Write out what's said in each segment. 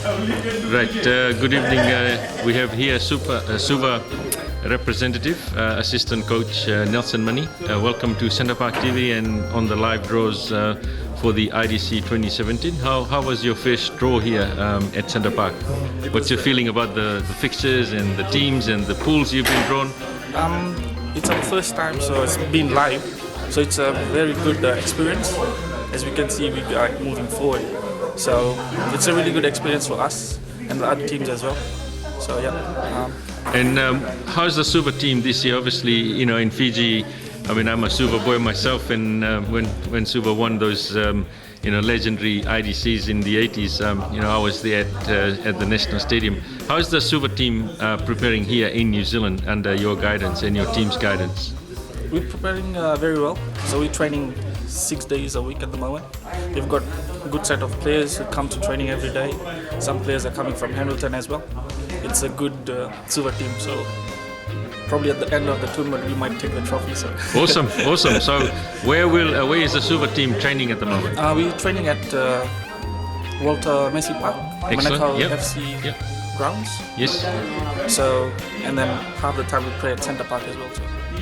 Right. Good evening. We have here Suva representative, assistant coach Nelson Money. Welcome to Centre Park TV and on the live draws for the IDC 2017. How was your first draw here at Centre Park? What's your feeling about the fixtures and the teams and the pools you've been drawn? It's our first time, so it's been live. So it's a very good experience. As we can see, we are moving forward. So it's a really good experience for us and the other teams as well. So yeah. And how's the Suva team this year? Obviously, you know, in Fiji, I mean, I'm a Suva boy myself, and when Suva won those, legendary IDCs in the 80s, I was there at the National Stadium. How's the Suva team preparing here in New Zealand under your guidance and your team's guidance? We're preparing very well. So we're training 6 days a week at the moment. We've got a good set of players who come to training every day. Some players are coming from Hamilton as well. It's a good Suva team, so probably at the end of the tournament we might take the trophy. So. Awesome. So where is the Suva team training at the moment? We're training at Walter Messi Park, Manukau FC grounds. Yes. So, and then half the time we play at Centre Park as well. So.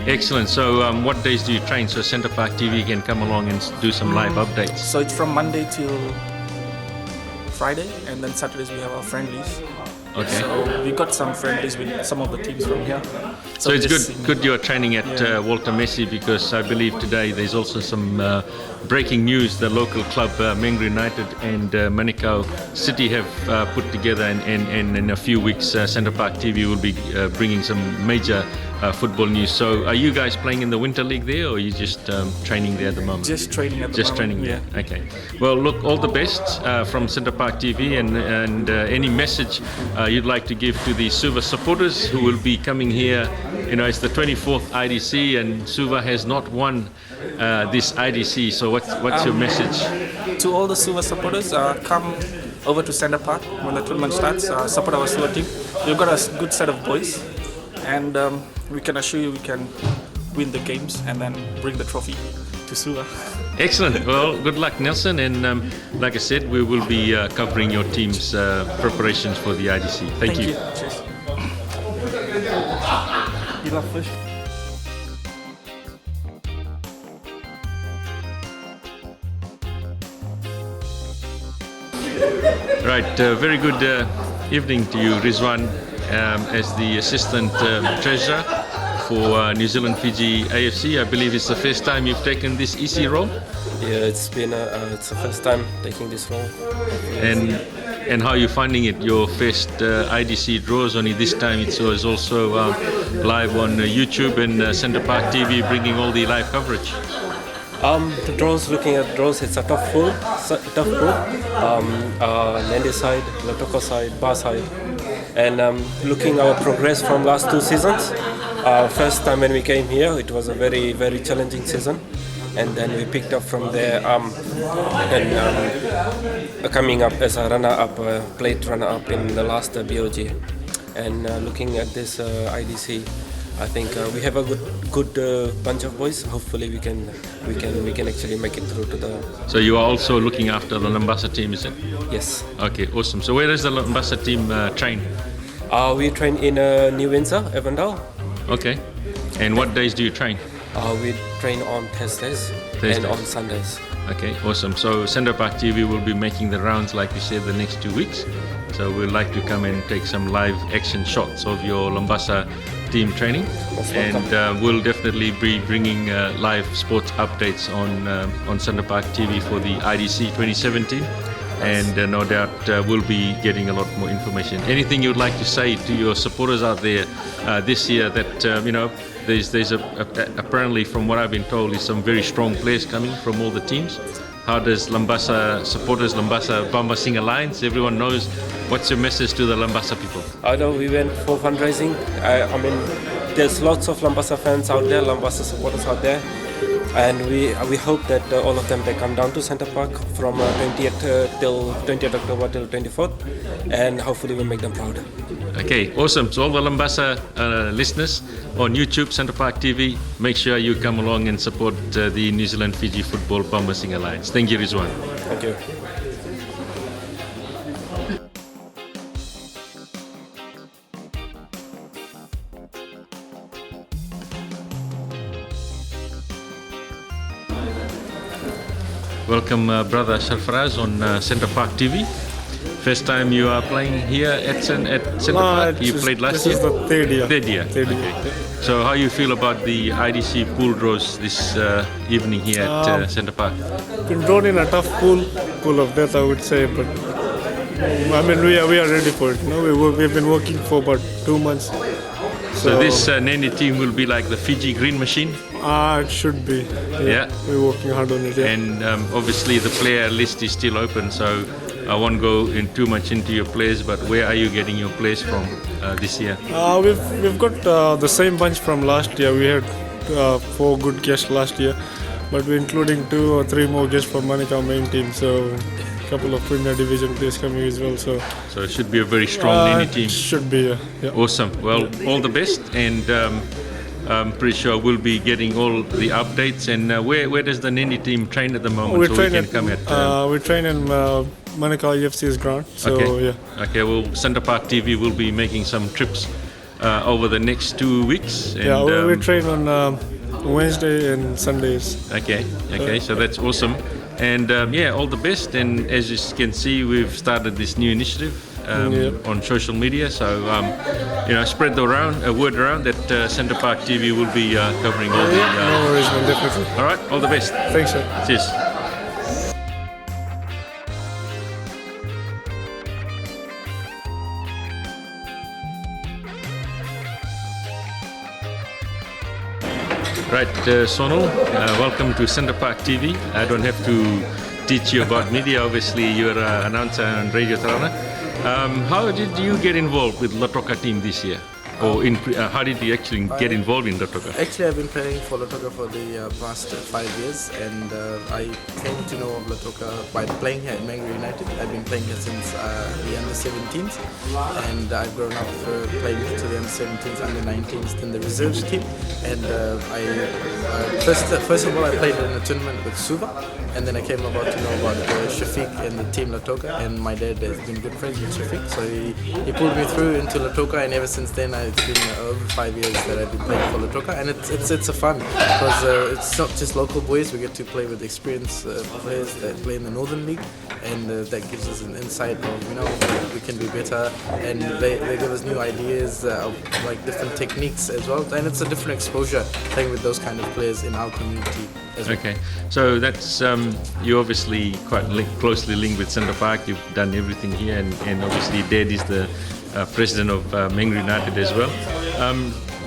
Excellent. So what days do you train so Centre Park TV can come along and do some live updates? So it's from Monday till Friday, and then Saturdays we have our friendlies. Okay. So we got some friendlies with some of the teams from here. So it's good you're training at Walter Messi, because I believe today there's also some breaking news. The local club Mangere United and Manukau City have put together, and in a few weeks Centre Park TV will be bringing some major football news. So are you guys playing in the Winter League there, or are you just training there at the moment? Just training at the moment. Just training there. Okay. Well, look, all the best from Centre Park TV, and any message you'd like to give to the Suva supporters who will be coming here. You know, it's the 24th IDC, and Suva has not won this IDC. So what's your message? To all the Suva supporters, come over to Centre Park when the tournament starts. Support our Suva team. We've got a good set of boys, and we can assure you we can win the games and then bring the trophy to Suva. Excellent. Well, good luck, Nelson. And like I said, we will be covering your team's preparations for the IDC. Thank you. Cheers. You love fish? Right. Very good evening to you, Rizwan, as the assistant treasurer for New Zealand Fiji AFC. I believe it's the first time you've taken this EC role. Yeah, it's the first time taking this role. And how are you finding it? Your first IDC draws, only this time it was also live on YouTube and Centre Park TV, bringing all the live coverage. The draws, looking at draws, it's a tough pool. Nandi side, Lotoko side, Bar side, and looking our progress from last 2 seasons. First time when we came here, it was a very, very challenging season, and then we picked up from there. Coming up as a runner-up, plate runner-up in the last BOG, and looking at this IDC, I think we have a good bunch of boys. Hopefully, we can actually make it through to the. So you are also looking after the Lambasa team, is it? Yes. Okay, awesome. So where does the Lambasa team train? We train in New Windsor, Avondale. Okay. And what days do you train? We train on Thursdays and on Sundays. Okay, awesome. So Centre Park TV will be making the rounds, like you said, the next 2 weeks. So we'd like to come and take some live action shots of your Lambasa team training, and we'll definitely be bringing live sports updates on Centre Park TV for the IDC 2017. And no doubt we'll be getting a lot more information. Anything you'd like to say to your supporters out there this year that there's apparently, from what I've been told, is some very strong players coming from all the teams. How does Lambasa supporters, Lambasa Bambasing Alliance, everyone knows, what's your message to the Lambasa people? I know we went for fundraising. I mean, there's lots of Lambasa fans out there, Lambasa supporters out there, and we hope that all of them, they come down to Centre Park from 20th October till 24th, and hopefully we make them proud. Okay, awesome. So all the Lambasa listeners on YouTube, Centre Park TV, make sure you come along and support the New Zealand Fiji Football Bambasing Alliance. Thank you, Rizwan. Thank you. Welcome, brother Sarfaraz on Centre Park TV. First time you are playing here at Centre Park? You played last year? This is the third year. Third year. Third year. Okay. So how you feel about the IDC pool draws this evening here at Centre Park? Been drawn in a tough pool of death, I would say, but I mean we are ready for it. You know, we've been working for about 2 months. So this Nandi team will be like the Fiji Green Machine? It should be. Yeah. We're working hard on it. Yeah. And obviously the player list is still open, so I won't go in too much into your players, but where are you getting your players from this year? We've got the same bunch from last year. We had 4 good guests last year, but we're including 2 or 3 more guests from Manukau main team. So a couple of Premier Division players coming as well. So it should be a very strong Nandi team. Should be. Yeah. Awesome. Well, all the best, and I'm pretty sure we'll be getting all the updates. And where does the Nandi team train at the moment? We train in Manukau EFC's ground. So okay. yeah. Okay. Well, Centre Park TV will be making some trips over the next 2 weeks. And, yeah, we train on Wednesday and Sundays. Okay. So that's awesome. And all the best. And as you can see, we've started this new initiative on social media. So spread the word around that Centre Park TV will be covering all the. No worries, man, definitely. All right. All the best. Thanks, sir. Cheers. Right, Sonal, welcome to Centre Park TV. I don't have to teach you about media, obviously you're an announcer on Radio Tarana. How did you get involved with Latoka team this year? Or how did you actually get involved in Latoka? Actually, I've been playing for Latoka for the past 5 years, and I came to know of Latoka by playing here at Mangere United. I've been playing here since the under-17s, and I've grown up playing to the under-17s, under-19s, then the reserves team. And first of all, I played in a tournament with Suva, and then I came about to know about Shafiq and the team Latoka, and my dad has been good friends with Shafiq, so he pulled me through into Latoka, and ever since then it's been over 5 years that I've been playing for Latoka, and it's a fun because it's not just local boys. We get to play with experienced players that play in the Northern League, and that gives us an insight of we can do better, and they give us new ideas of like different techniques as well, and it's a different exposure playing with those kind of players in our community as well. Okay, so that's you're obviously quite closely linked with Centre Park. You've done everything here, and obviously Dad is the president of Mangere United as well.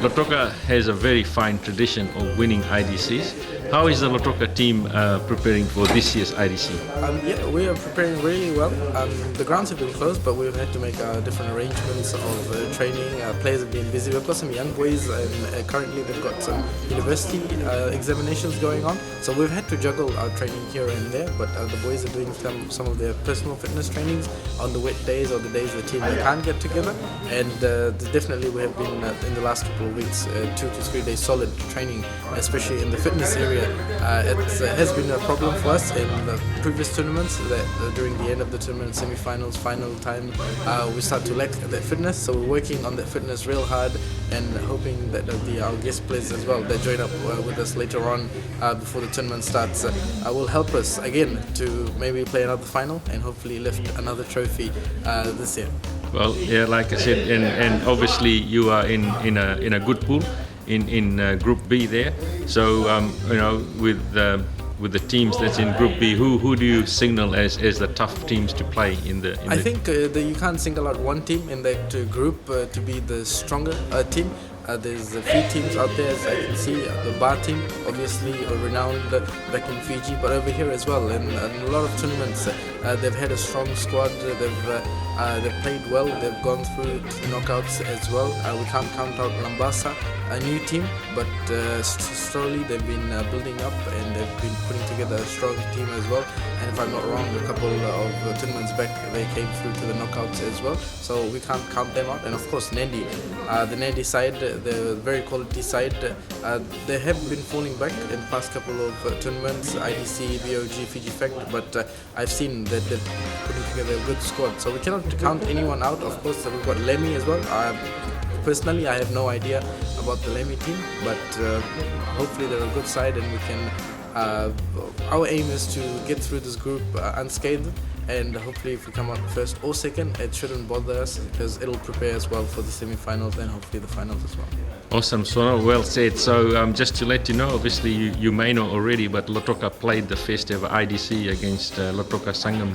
Latoka has a very fine tradition of winning IDCs. How is the Latoka team preparing for this year's IDC? We are preparing really well. The grounds have been closed, but we've had to make different arrangements of training. Players have been busy. We've got some young boys, and currently they've got some university examinations going on. So we've had to juggle our training here and there, but the boys are doing some of their personal fitness trainings on the wet days or the days the team can't get together. And definitely we have been, in the last couple of weeks, 2 to 3 days solid training, especially in the fitness area. It has been a problem for us in the previous tournaments that during the end of the tournament, semi-finals, final time, we start to lack that fitness. So we're working on that fitness real hard and hoping that our guest players as well that join up with us later on before the tournament starts will help us again to maybe play another final and hopefully lift another trophy this year. Well, yeah, like I said, and obviously you are in a good pool. In Group B there, so with the teams that's in Group B, who do you signal as the tough teams to play in the? I think that you can't single out one team in that group to be the stronger team. There's a few teams out there, as I can see. The Bar team, obviously renowned back in Fiji, but over here as well. And a lot of tournaments, they've had a strong squad. They've played well. They've gone through to the knockouts as well. We can't count out Lambasa, a new team, but slowly they've been building up and they've been putting together a strong team as well. And if I'm not wrong, a couple of tournaments back, they came through to the knockouts as well. So we can't count them out. And of course, Nandi, the Nandi side, the very quality side, they have been falling back in the past couple of tournaments, IDC, BOG, Fiji Fact, but I've seen that they're putting together a good squad. So we cannot count anyone out. Of course, we've got Lemmy as well. Personally, I have no idea about the Lemmy team, but hopefully they're a good side and we can Our aim is to get through this group unscathed, and hopefully if we come out first or second, it shouldn't bother us because it'll prepare us well for the semi-finals and hopefully the finals as well. Awesome, Swana, well said. So just to let you know, obviously you may know already, but Lautoka played the first ever IDC against Lautoka Sangam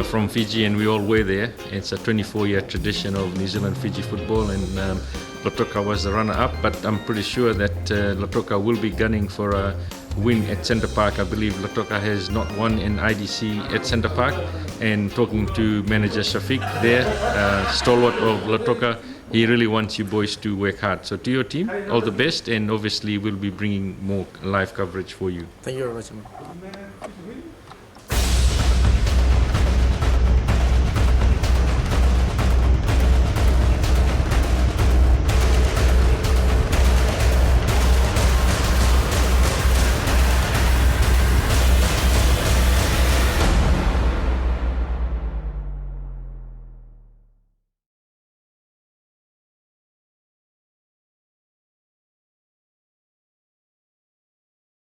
from Fiji, and we all were there. It's a 24-year tradition of New Zealand Fiji football, and Lautoka was the runner-up, but I'm pretty sure that Lautoka will be gunning for a win at Centre Park. I believe Lautoka has not won in IDC at Centre Park, and talking to manager Shafiq there, stalwart of Lautoka, he really wants you boys to work hard. So to your team, all the best, and obviously we'll be bringing more live coverage for you. Thank you very much, man.